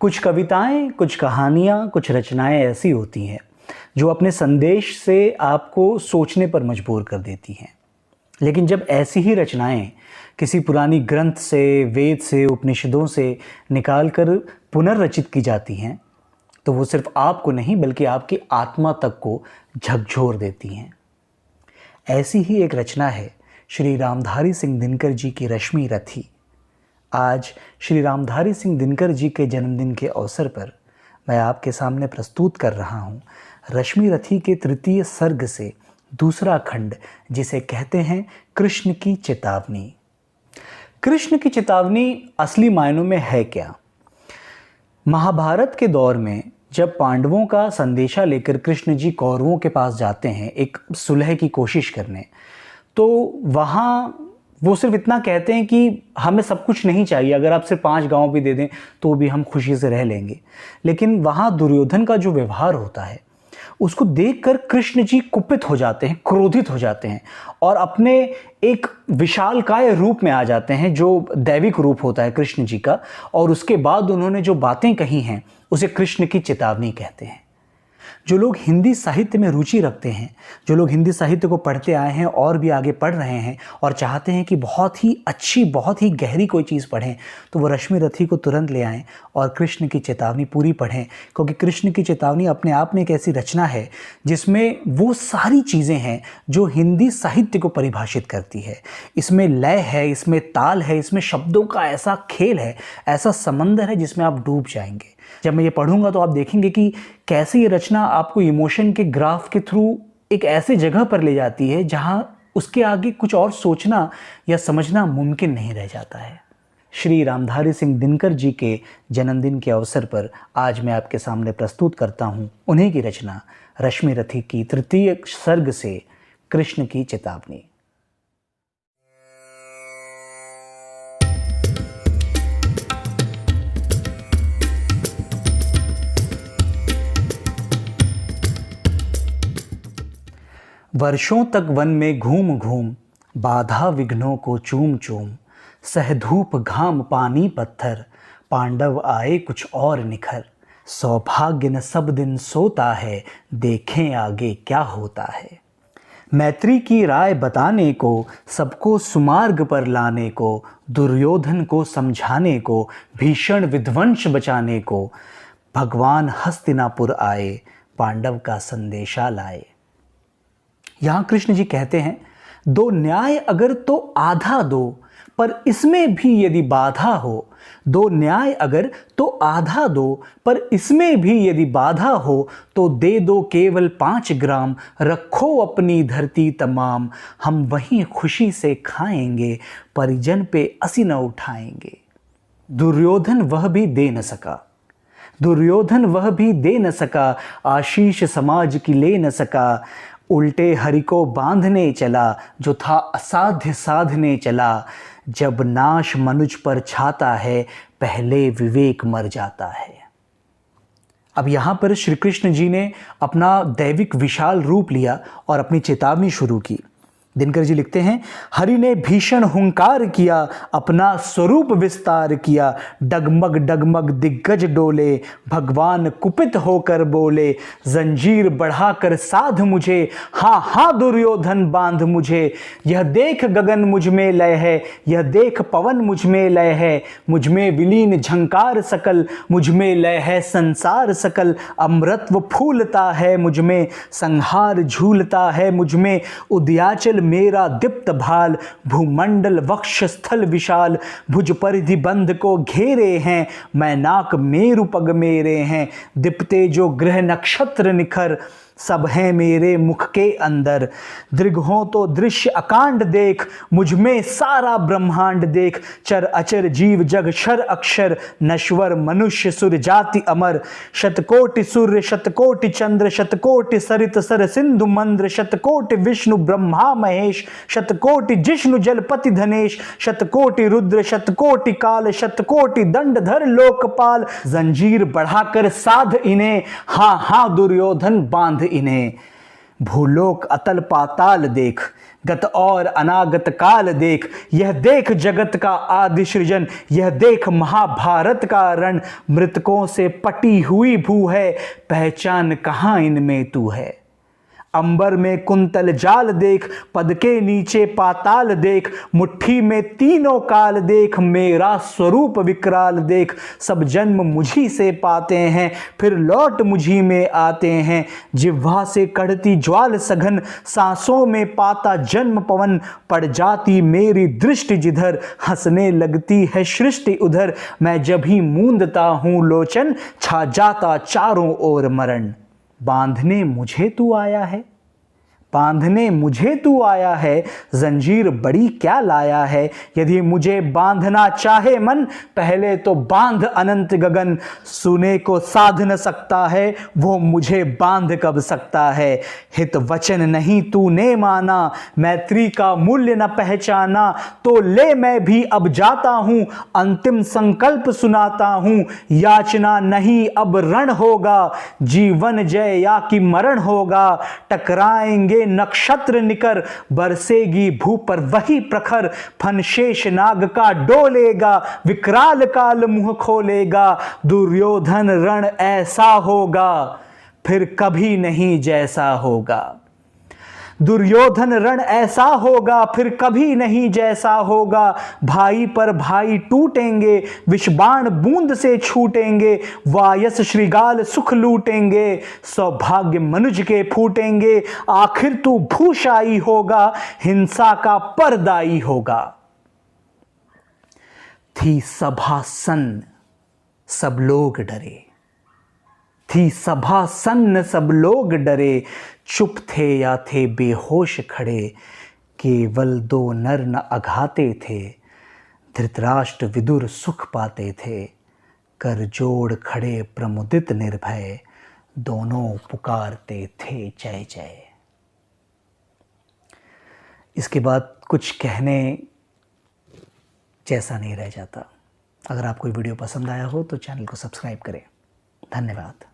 कुछ कविताएं, कुछ कहानियाँ, कुछ रचनाएं ऐसी होती हैं जो अपने संदेश से आपको सोचने पर मजबूर कर देती हैं। लेकिन जब ऐसी ही रचनाएं किसी पुरानी ग्रंथ से, वेद से, उपनिषदों से निकाल कर पुनर्रचित की जाती हैं तो वो सिर्फ आपको नहीं बल्कि आपकी आत्मा तक को झकझोर देती हैं। ऐसी ही एक रचना है श्री रामधारी सिंह दिनकर जी की रश्मि रथी। आज श्री रामधारी सिंह दिनकर जी के जन्मदिन के अवसर पर मैं आपके सामने प्रस्तुत कर रहा हूँ रश्मि रथी के तृतीय सर्ग से दूसरा खंड, जिसे कहते हैं कृष्ण की चेतावनी। कृष्ण की चेतावनी असली मायनों में है क्या? महाभारत के दौर में जब पांडवों का संदेशा लेकर कृष्ण जी कौरवों के पास जाते हैं एक सुलह की कोशिश करने, तो वहाँ वो सिर्फ इतना कहते हैं कि हमें सब कुछ नहीं चाहिए, अगर आप सिर्फ 5 गांव भी दे दें तो भी हम खुशी से रह लेंगे। लेकिन वहाँ दुर्योधन का जो व्यवहार होता है उसको देखकर कृष्ण जी कुपित हो जाते हैं, क्रोधित हो जाते हैं और अपने एक विशालकाय रूप में आ जाते हैं जो दैविक रूप होता है कृष्ण जी का। और उसके बाद उन्होंने जो बातें कही हैं उसे कृष्ण की चेतावनी कहते हैं। जो लोग हिंदी साहित्य में रुचि रखते हैं, जो लोग हिंदी साहित्य को पढ़ते आए हैं और भी आगे पढ़ रहे हैं और चाहते हैं कि बहुत ही अच्छी, बहुत ही गहरी कोई चीज़ पढ़ें, तो वो रश्मि रथी को तुरंत ले आएं और कृष्ण की चेतावनी पूरी पढ़ें। क्योंकि कृष्ण की चेतावनी अपने आप में एक ऐसी रचना है जिसमें वो सारी चीज़ें हैं जो हिंदी साहित्य को परिभाषित करती है। इसमें लय है, इसमें ताल है, इसमें शब्दों का ऐसा खेल है, ऐसा समंदर है जिसमें आप डूब जाएंगे। जब मैं ये पढ़ूंगा तो आप देखेंगे कि कैसे ये रचना आपको इमोशन के ग्राफ के थ्रू एक ऐसे जगह पर ले जाती है जहां उसके आगे कुछ और सोचना या समझना मुमकिन नहीं रह जाता है। श्री रामधारी सिंह दिनकर जी के जन्मदिन के अवसर पर आज मैं आपके सामने प्रस्तुत करता हूं उन्हीं की रचना रश्मि रथी की तृतीय सर्ग से कृष्ण की चेतावनी। वर्षों तक वन में घूम घूम, बाधा विघ्नों को चूम चूम, सह धूप घाम पानी पत्थर, पांडव आए कुछ और निखर। सौभाग्य न सब दिन सोता है, देखें आगे क्या होता है। मैत्री की राय बताने को, सबको सुमार्ग पर लाने को, दुर्योधन को समझाने को, भीषण विध्वंस बचाने को, भगवान हस्तिनापुर आए, पांडव का संदेशा लाए। यहाँ कृष्ण जी कहते हैं, दो न्याय अगर तो आधा दो, पर इसमें भी यदि बाधा हो। दो न्याय अगर तो आधा दो, पर इसमें भी यदि बाधा हो, तो दे दो केवल 5 ग्राम, रखो अपनी धरती तमाम। हम वहीं खुशी से खाएंगे, परिजन पे असी न उठाएंगे। दुर्योधन वह भी दे न सका, दुर्योधन वह भी दे न सका, आशीष समाज की ले न सका। उल्टे हरि को बांधने चला, जो था असाध्य साधने चला। जब नाश मनुज पर छाता है, पहले विवेक मर जाता है। अब यहाँ पर श्री कृष्ण जी ने अपना दैविक विशाल रूप लिया और अपनी चेतावनी शुरू की। दिनकर जी लिखते हैं, हरि ने भीषण हुंकार किया, अपना स्वरूप विस्तार किया। डगमग डगमग दिग्गज डोले, भगवान कुपित होकर बोले। जंजीर बढ़ाकर साध मुझे, हाँ हाँ दुर्योधन बांध मुझे। यह देख गगन मुझ में लय है, यह देख पवन मुझ में लय है। मुझ में विलीन झंकार सकल, मुझ में लय है संसार सकल। अमृतत्व फूलता है मुझ में, संहार झूलता है मुझ में। उदयाचल मेरा दीप्त भाल, भूमंडल वक्षस्थल विशाल। भुज परिधि बंध को घेरे हैं, मैनाक मेरु पग मेरे हैं। दीप्ते जो ग्रह नक्षत्र निखर, सब हैं मेरे मुख के अंदर। दृग हो तो दृश्य अकांड देख, मुझ में सारा ब्रह्मांड देख। चर अचर जीव जग क्षर अक्षर, नश्वर मनुष्य सुर जाति अमर। शतकोटि सूर्य शतकोटि चंद्र, शतकोटि सरित सर सिंधु मंद्र। शतकोटि विष्णु ब्रह्मा महेश, शतकोटि जिष्णु जलपति धनेश। शतकोटि रुद्र शतकोटि काल, शतकोटि दंडधर लोकपाल। जंजीर बढ़ाकर साध इन्हें, हाँ हाँ दुर्योधन बांध इन्हें। भूलोक अतल पाताल देख, गत और अनागत काल देख, यह देख जगत का आदि सृजन, यह देख महाभारत का रण। मृतकों से पटी हुई भू है, पहचान कहाँ इनमें तू है। अंबर में कुंतल जाल देख, पद के नीचे पाताल देख, मुट्ठी में तीनों काल देख, मेरा स्वरूप विकराल देख। सब जन्म मुझी से पाते हैं, फिर लौट मुझी में आते हैं। जिह्वा से कढ़ती ज्वाल सघन, सांसों में पाता जन्म पवन। पड़ जाती मेरी दृष्टि जिधर, हंसने लगती है सृष्टि उधर। मैं जब ही मूंदता हूँ लोचन, छा जाता चारों ओर मरण। बांधने मुझे तू आया है, बांधने मुझे तू आया है, जंजीर बड़ी क्या लाया है। यदि मुझे बांधना चाहे मन, पहले तो बांध अनंत गगन। सुने को साध न सकता है, वो मुझे बांध कब सकता है। हित वचन नहीं तूने माना, मैत्री का मूल्य न पहचाना। तो ले मैं भी अब जाता हूँ, अंतिम संकल्प सुनाता हूँ। याचना नहीं अब रण होगा, जीवन जय या कि मरण होगा। टकराएंगे नक्षत्र निकर, बरसेगी भू पर वही प्रखर। फन शेष नाग का डोलेगा, विकराल काल मुंह खोलेगा। दुर्योधन रण ऐसा होगा, फिर कभी नहीं जैसा होगा। दुर्योधन रण ऐसा होगा, फिर कभी नहीं जैसा होगा। भाई पर भाई टूटेंगे, विषबाण बूंद से छूटेंगे। वायस श्रृगाल सुख लूटेंगे, सौभाग्य मनुज के फूटेंगे। आखिर तू भूषाई होगा, हिंसा का परदाई होगा। थी सभा सन्न, सब लोग डरे। थी सभा सन्न, सब लोग डरे। चुप थे या थे बेहोश खड़े, केवल दो नर न अघाते थे। धृतराष्ट्र विदुर सुख पाते थे, कर जोड़ खड़े प्रमुदित निर्भय। दोनों पुकारते थे जय जय। इसके बाद कुछ कहने जैसा नहीं रह जाता। अगर आपको वीडियो पसंद आया हो तो चैनल को सब्सक्राइब करें। धन्यवाद।